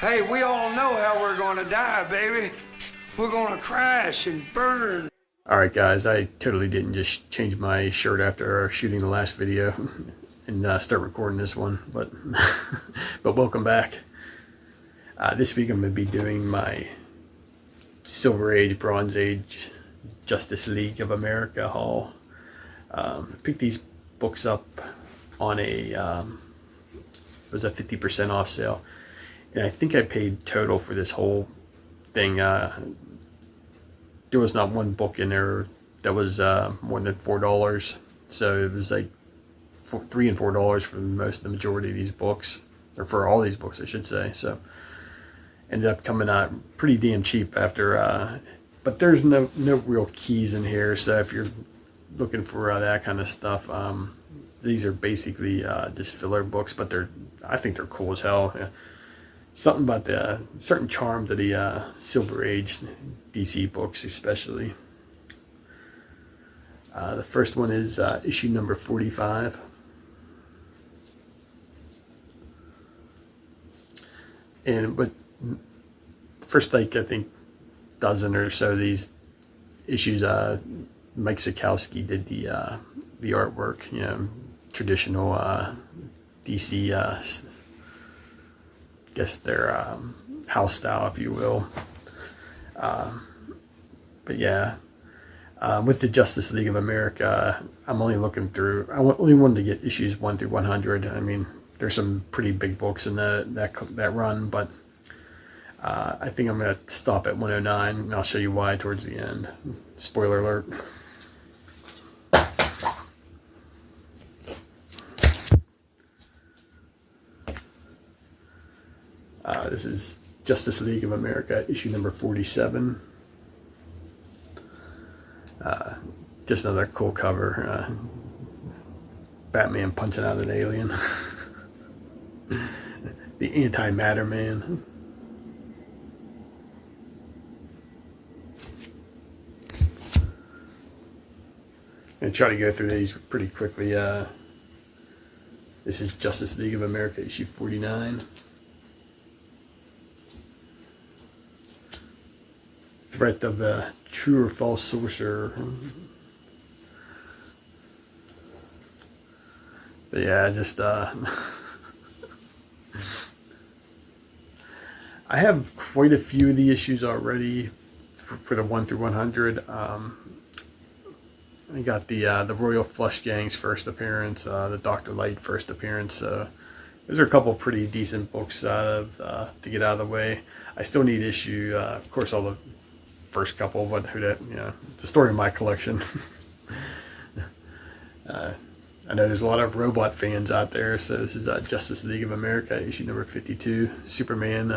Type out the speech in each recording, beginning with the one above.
Hey, we all know how we're gonna die, baby. We're gonna crash and burn. Alright guys, I totally didn't just change my shirt after shooting the last video and start recording this one, but but welcome back. This week I'm going to be doing my Silver Age, Bronze Age, Justice League of America haul. I picked these books up on it was a 50% off sale, and I think I paid total for this whole thing. There was not one book in there that was more than $4, so it was like $3 and $4 for the majority of these books, or for all these books I should say. So ended up coming out pretty damn cheap after, but there's no real keys in here, so if you're looking for that kind of stuff, these are basically just filler books, but I think they're cool as hell. Yeah. Something about the certain charm to the Silver Age DC books, especially. The first one is issue number 45. And with first, like, I think dozen or so of these issues, Mike Sekowsky did the artwork, you know, traditional DC, guess their house style, if you will. But yeah, with the Justice League of America, I'm only looking through, I only wanted to get issues 1 through 100. I mean, there's some pretty big books in that run, but I think I'm going to stop at 109, and I'll show you why towards the end. Spoiler alert. This is Justice League of America, issue number 47. Just another cool cover. Batman punching out an alien. The Antimatter Man. I'm going to try to go through these pretty quickly. This is Justice League of America, issue 49. Threat of the true or false sorcerer. But yeah, just I have quite a few of the issues already for the 1 through 100. I got the Royal Flush Gang's first appearance, the Dr. Light first appearance. Those are a couple pretty decent books to get out of the way. I still need issue, of course, all the first couple, but who that, you know, the story of my collection. I know there's a lot of robot fans out there, so this is Justice League of America, issue number 52. Superman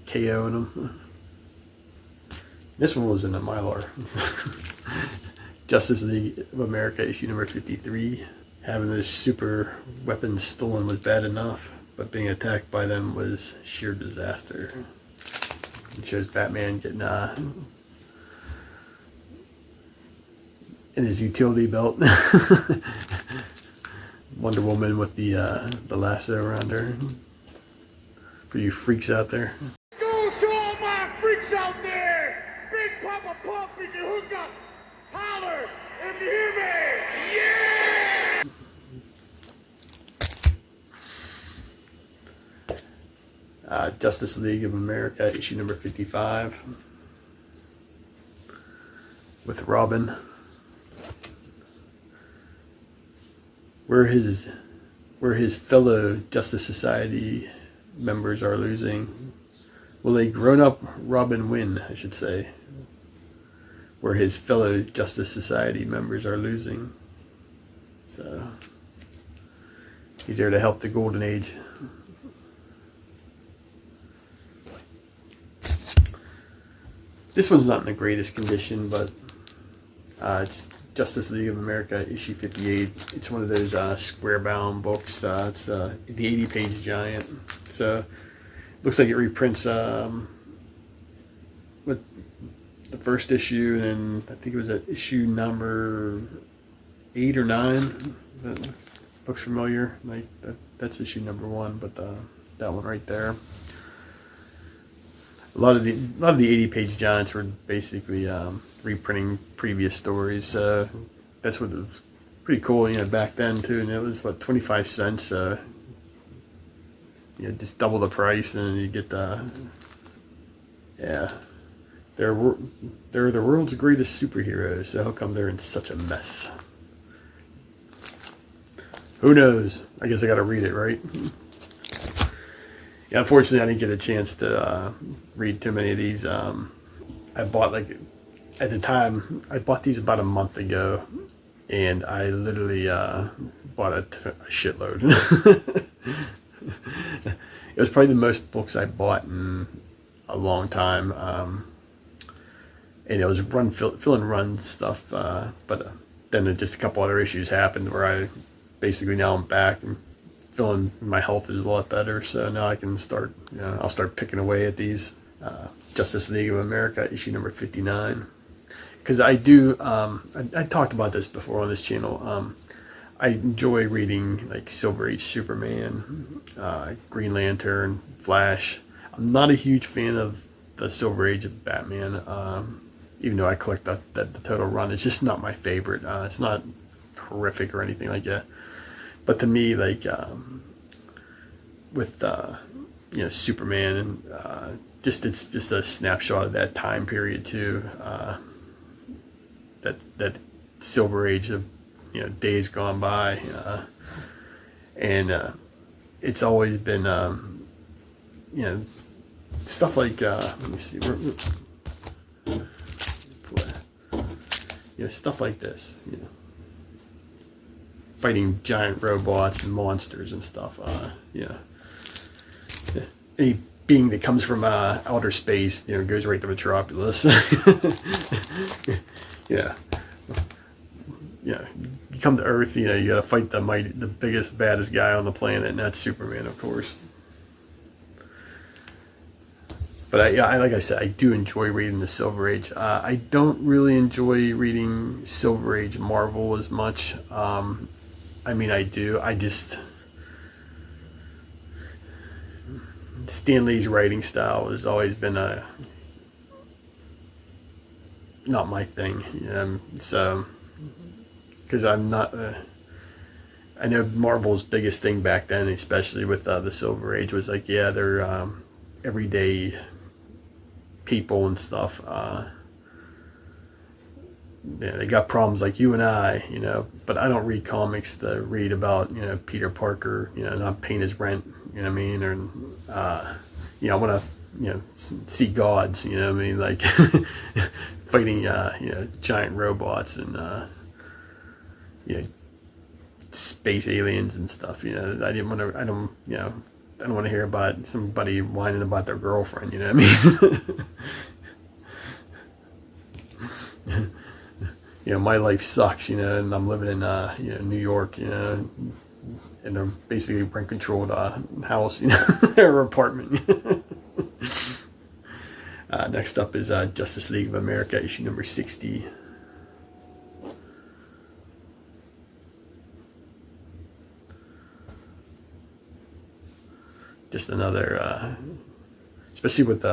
KO'ing him. This one was in the Mylar. Justice League of America, issue number 53. Having those super weapons stolen was bad enough, but being attacked by them was sheer disaster. It shows Batman getting in his utility belt. Wonder Woman with the lasso around her. For you freaks out there. Go show all my freaks out there! Big Papa Pump is your hookup! Holler if you hear me! Yeah! Justice League of America, issue number 55. With Robin. Where his fellow Justice Society members are losing. Will a grown-up Robin win, I should say. Where his fellow Justice Society members are losing. So he's there to help the Golden Age. This one's not in the greatest condition, but it's Justice League of America, issue 58. It's one of those square-bound books. It's the 80-page giant. So looks like it reprints with the first issue, and I think it was at issue number 8 or 9. That looks familiar. Like that's issue number 1, but that one right there. a lot of the 80-page giants were basically reprinting previous stories. So that's what was pretty cool, back then too. And it was what, 25 cents. Just double the price, and you get the They're the world's greatest superheroes. So how come they're in such a mess? Who knows? I guess I got to read it, right? Yeah, unfortunately, I didn't get a chance to read too many of these. I bought, at the time, I bought these about a month ago, and I literally bought a shitload. It was probably the most books I bought in a long time. And it was fill and run stuff, but then just a couple other issues happened where I basically, now I'm back and feeling my health is a lot better, so now I can start, I'll start picking away at these. Justice League of America, issue number 59. Because I do, I talked about this before on this channel, I enjoy reading like Silver Age Superman, Green Lantern, Flash. I'm not a huge fan of the Silver Age of Batman, even though I collect the total run. It's just not my favorite. It's not horrific or anything like that. But to me, like with Superman, and it's just a snapshot of that time period too. That Silver Age of days gone by, and it's always been stuff like let me see, stuff like this, fighting giant robots and monsters and stuff. Any being that comes from outer space, goes right to Metropolis. You come to Earth, you gotta fight the biggest, baddest guy on the planet, and that's Superman, of course. But like I said, I do enjoy reading the Silver Age. I don't really enjoy reading Silver Age Marvel as much. I mean, I do. Stan Lee's writing style has always been not my thing. So, because I'm not. I know Marvel's biggest thing back then, especially with the Silver Age, was like, they're everyday people and stuff. They got problems like you and I, but I don't read comics to read about, Peter Parker, not paying his rent, you know what I mean? Or, I want to, see gods, you know what I mean? Like fighting, giant robots and, space aliens and stuff, I don't want to hear about somebody whining about their girlfriend, you know what I mean? My life sucks, and I'm living in, New York, in a basically rent-controlled house, or apartment. Next up is Justice League of America, issue number 60. Just another, especially with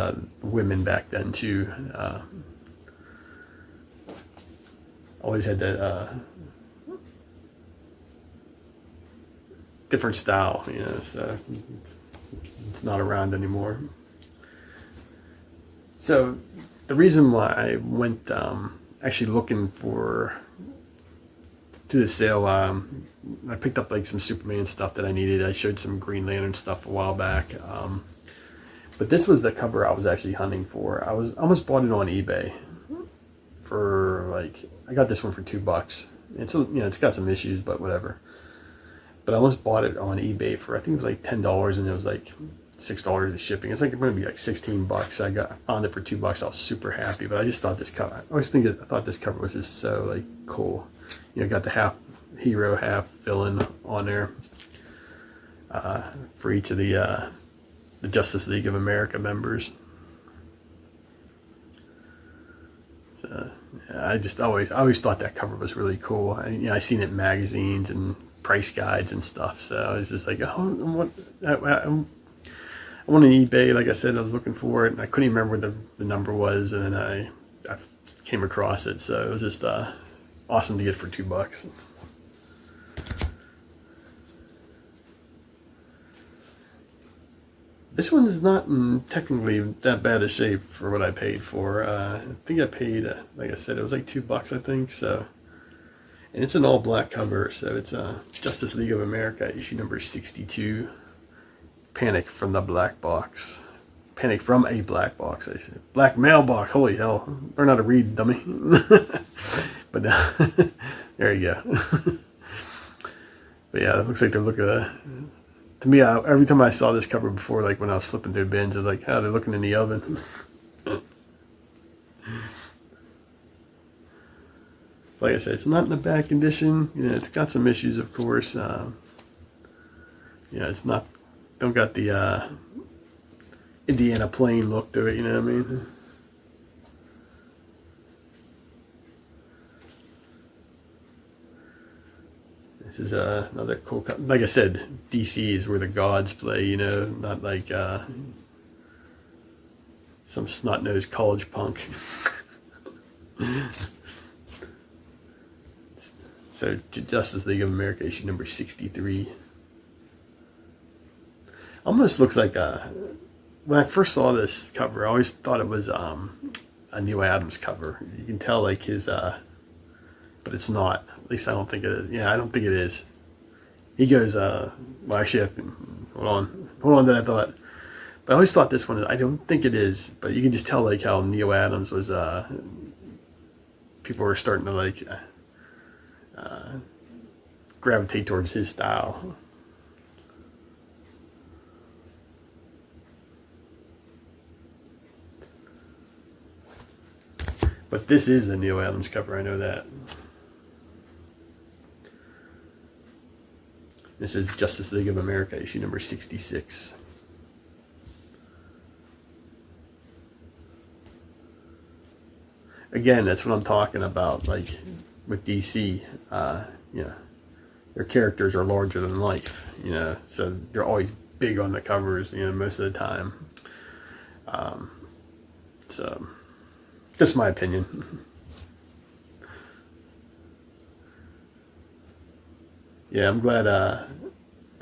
women back then too. Always had that different style, so it's not around anymore. So the reason why I went actually looking to the sale, I picked up like some Superman stuff that I needed. I showed some Green Lantern stuff a while back, but this was the cover I was actually hunting for. I almost bought it on eBay for I got this one for $2. It's it's got some issues, but whatever. But I almost bought it on eBay for, I think it was like $10, and it was like $6 in shipping. It's going to be like $16. I found it for $2. I was super happy, but I just thought this cover. I thought this cover was just so cool. Got the half hero, half villain on there for each of the Justice League of America members. So, I always thought that cover was really cool. I seen it in magazines and price guides and stuff. So I was just like, oh, what? I went on eBay, like I said, I was looking for it, and I couldn't even remember what the number was, and then I came across it, so it was just awesome to get for $2. This one's not in technically that bad a shape for what I paid for. I think I paid, like I said, it was like $2, I think. So, and it's an all-black cover, so it's Justice League of America, issue number 62. Panic from the Black Box. Panic from a Black Box, I should. Black mailbox. Holy hell! Learn how to read, dummy. But there you go. But yeah, it looks like they're looking at. To me, every time I saw this cover before, like when I was flipping through bins, I was like, oh, they're looking in the oven. Like I said, it's not in a bad condition. You know, it's got some issues, of course. You know, it's not, don't got the Indiana plain look to it, you know what I mean? This is another cool, like I said, DC is where the gods play, you know, not like some snot-nosed college punk. So, Justice League of America, issue number 63. Almost looks like when I first saw this cover, I always thought it was a Neal Adams cover. You can tell like his, but it's not. At least I don't think it is. Yeah, I don't think it is. He goes, well, actually, hold on to that thought. But I always thought this one, I don't think it is, but you can just tell like how Neal Adams was, people were starting to like gravitate towards his style. But this is a Neal Adams cover, I know that. This is Justice League of America, issue number 66. Again, that's what I'm talking about, like with DC, you know, their characters are larger than life, you know, so they're always big on the covers, you know, most of the time. So, just my opinion. Yeah, I'm glad, I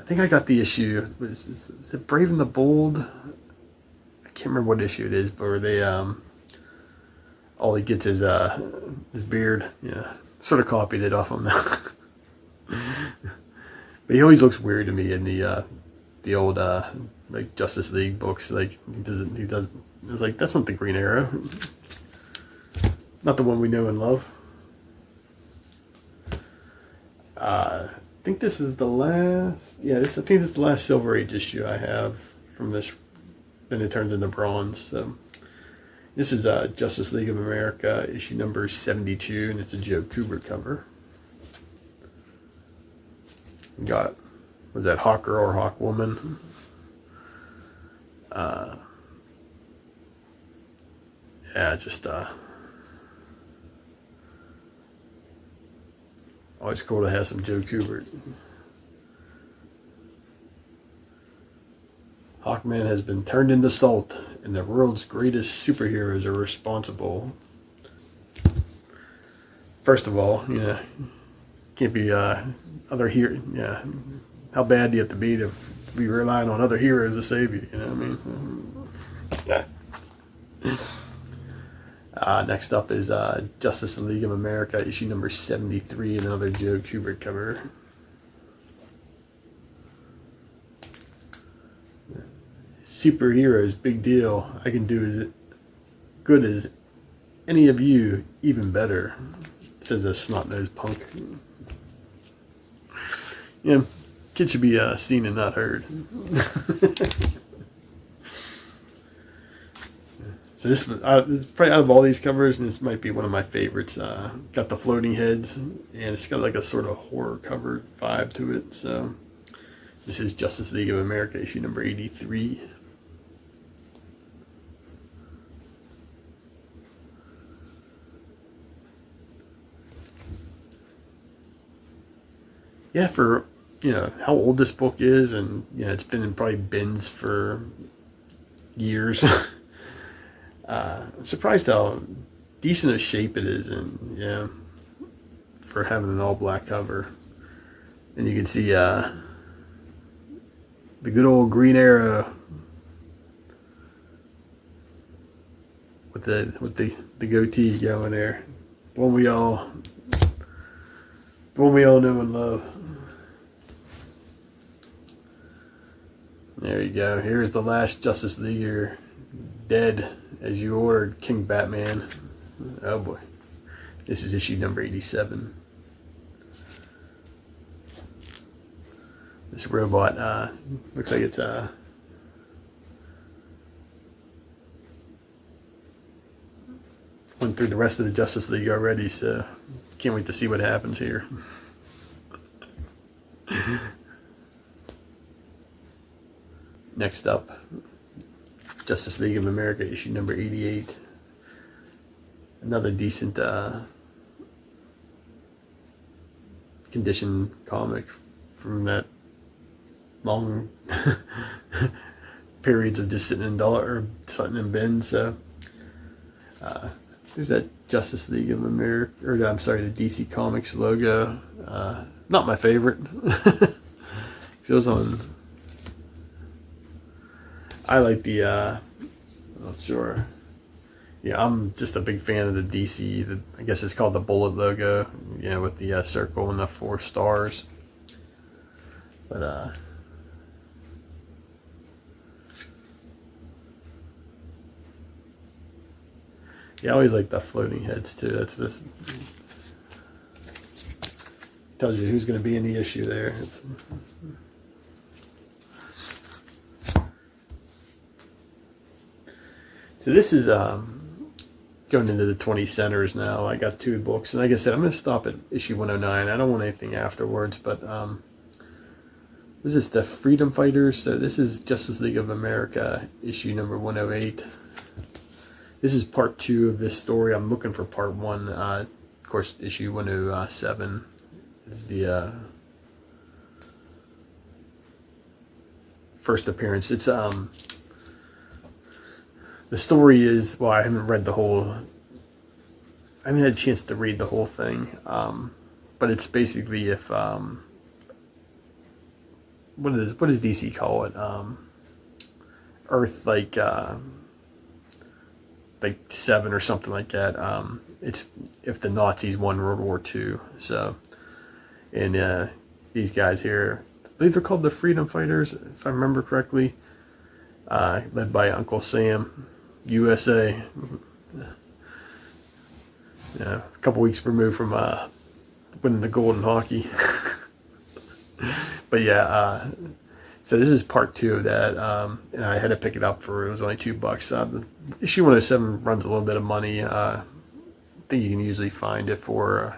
think I got the issue, is it Brave and the Bold? I can't remember what issue it is, but where they, all he gets is his beard. Yeah, sort of copied it off him now. But he always looks weird to me in the old like Justice League books. Like he doesn't. It's like that's not the Green Arrow, not the one we know and love. I think this is the last. Yeah, I think this is the last Silver Age issue I have from this. Then it turns into bronze. So. This is Justice League of America, issue number 72, and it's a Joe Kubert cover. We got, was that Hawk Girl or Hawk Woman? Yeah, just always cool to have some Joe Kubert. Hawkman has been turned into salt, and the world's greatest superheroes are responsible. First of all, you know, can't be other hero. Yeah, how bad do you have to be relying on other heroes to save you? You know what I mean? Yeah. Next up is Justice League of America, issue number 73, another Joe Kubert cover. Superheroes, big deal. I can do as good as any of you, even better, says a snot-nosed punk. Yeah, kid should be seen and not heard. So this was probably out of all these covers, and this might be one of my favorites. Got the floating heads, and it's got like a sort of horror cover vibe to it. So this is Justice League of America, issue number 83. Yeah, for, you know, how old this book is, and, you know, it's been in probably bins for years. Surprised how decent of shape it is, and yeah, for having an all black cover. And you can see the good old green arrow with the goatee going there. The one we all know and love. There you go. Here's the last Justice Leaguer, dead as you ordered, King Batman. Oh boy. This is issue number 87. This robot looks like it's went through the rest of the Justice League already, so can't wait to see what happens here. Next up, Justice League of America, issue number 88. Another decent condition comic from that long periods of just sitting in bins. So there's that Justice League of America, or I'm sorry, the DC Comics logo. Not my favorite. It was on. I like the. I'm not sure. Yeah, I'm just a big fan of the DC. I guess it's called the Bullet logo. Yeah, with the circle and the 4 stars. But yeah, I always like the floating heads too. That's just tells you who's going to be in the issue there. So this is going into the 20 centers now. I got 2 books, and like I said, I'm going to stop at issue 109. I don't want anything afterwards, but this is the Freedom Fighters. So this is Justice League of America, issue number 108. This is part 2 of this story. I'm looking for part 1. Of course, issue 107 is the first appearance. It's the story is, well, I haven't read the whole, I haven't had a chance to read the whole thing, but it's basically if, what does DC call it? Earth, like 7 or something like that. It's if the Nazis won World War II. So, and these guys here, I believe they're called the Freedom Fighters, if I remember correctly, led by Uncle Sam. USA. Yeah, a couple weeks removed from winning the gold in hockey. But yeah, so this is part 2 of that, and I had to pick it up for, it was only $2. Issue 107 runs a little bit of money. I think you can usually find it for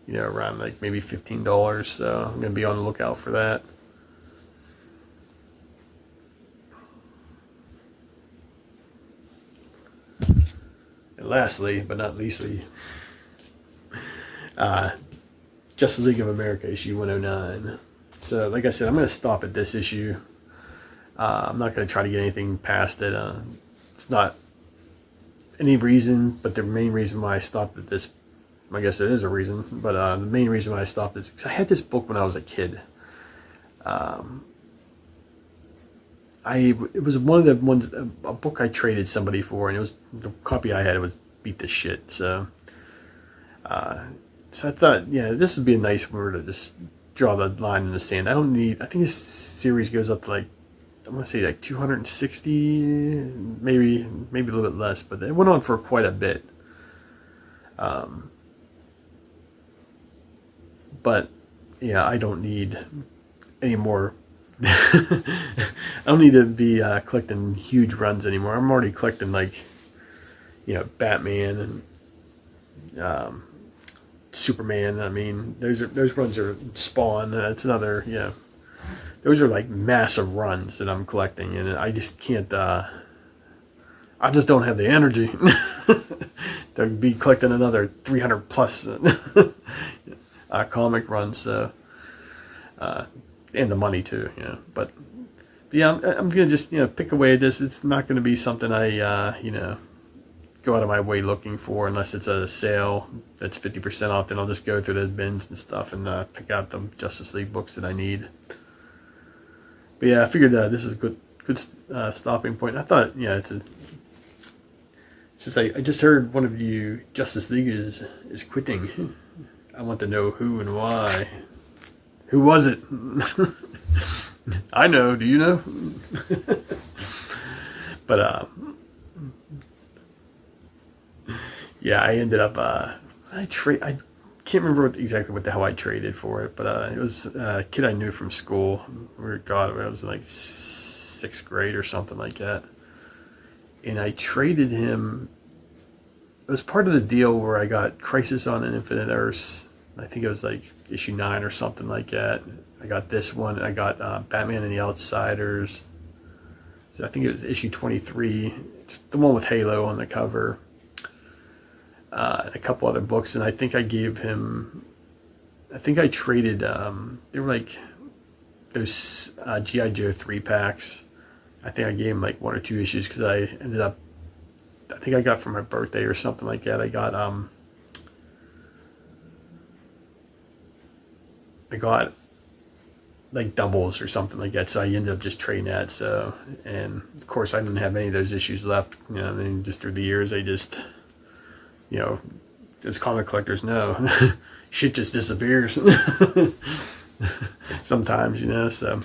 around like maybe $15, so I'm gonna be on the lookout for that. And lastly, but not leastly, Justice League of America, issue 109. So, like I said, I'm going to stop at this issue. I'm not going to try to get anything past it. It's not any reason, but the main reason why I stopped at this, I guess it is a reason, but the main reason why I stopped is because I had this book when I was a kid. It was one of the ones, a book I traded somebody for, and it was the copy I had. It was beat the shit. So, so I thought, yeah, this would be a nice word to just draw the line in the sand. I think this series goes up to like, I want to say like 260, maybe a little bit less, but it went on for quite a bit. But yeah, I don't need any more. I don't need to be collecting huge runs anymore. I'm already collecting like, Batman and Superman. I mean, those runs are Spawn. That's another, those are like massive runs that I'm collecting, and I just can't. I just don't have the energy to be collecting another 300 plus comic runs. So. And the money too, but But yeah, I'm gonna just pick away at this. It's not gonna be something I go out of my way looking for unless it's a sale that's 50% off. Then I'll just go through those bins and stuff and pick out the Justice League books that I need. But yeah, I figured this is a good stopping point. I thought it's just like I just heard one of you Justice League is quitting. I want to know who and why. Who was it? I know. Do you know? But yeah, I ended up I can't remember exactly what the hell I traded for it, but it was a kid I knew from school. God, I was in like 6th grade or something like that, and I traded him. It was part of the deal where I got Crisis on Infinite Earths. I think it was like issue 9 or something like that. I got this one. I got Batman and the Outsiders. So I think it was issue 23. It's the one with Halo on the cover. And a couple other books. And I think I gave him... I think I traded... they were like those G.I. Joe 3-packs. I think I gave him like 1 or 2 issues because I ended up... I think I got for my birthday or something like that. I got like doubles or something like that, so I ended up just trading that. So, and of course I didn't have any of those issues left, I mean, just through the years I just, as comic collectors know, shit just disappears sometimes, so.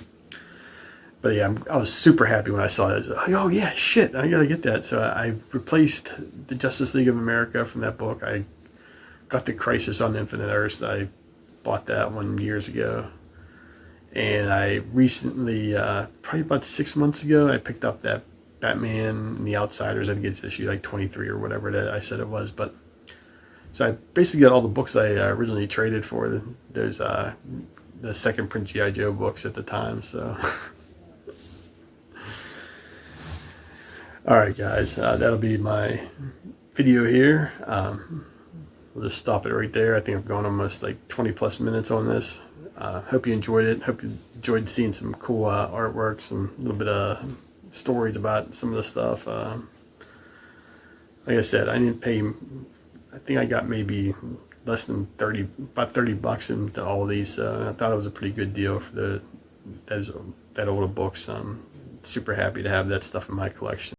But yeah, I was super happy when I saw that. Like, oh yeah, shit, I gotta get that. So I replaced the Justice League of America from that book. I got the Crisis on Infinite Earths. I bought that one years ago. And I recently, probably about 6 months ago, I picked up that Batman and the Outsiders. I think it's issue like 23 or whatever that I said it was. But so I basically got all the books I originally traded for. There's the second print G.I. Joe books at the time. So, all right, guys, that'll be my video here. We'll just stop it right there. I think I've gone almost like 20 plus minutes on this. Hope you enjoyed it. Hope you enjoyed seeing some cool artwork, some little bit of stories about some of the stuff. Like I said, I didn't pay. I think I got maybe less than about $30 into all of these. So I thought it was a pretty good deal for that older books. I'm super happy to have that stuff in my collection.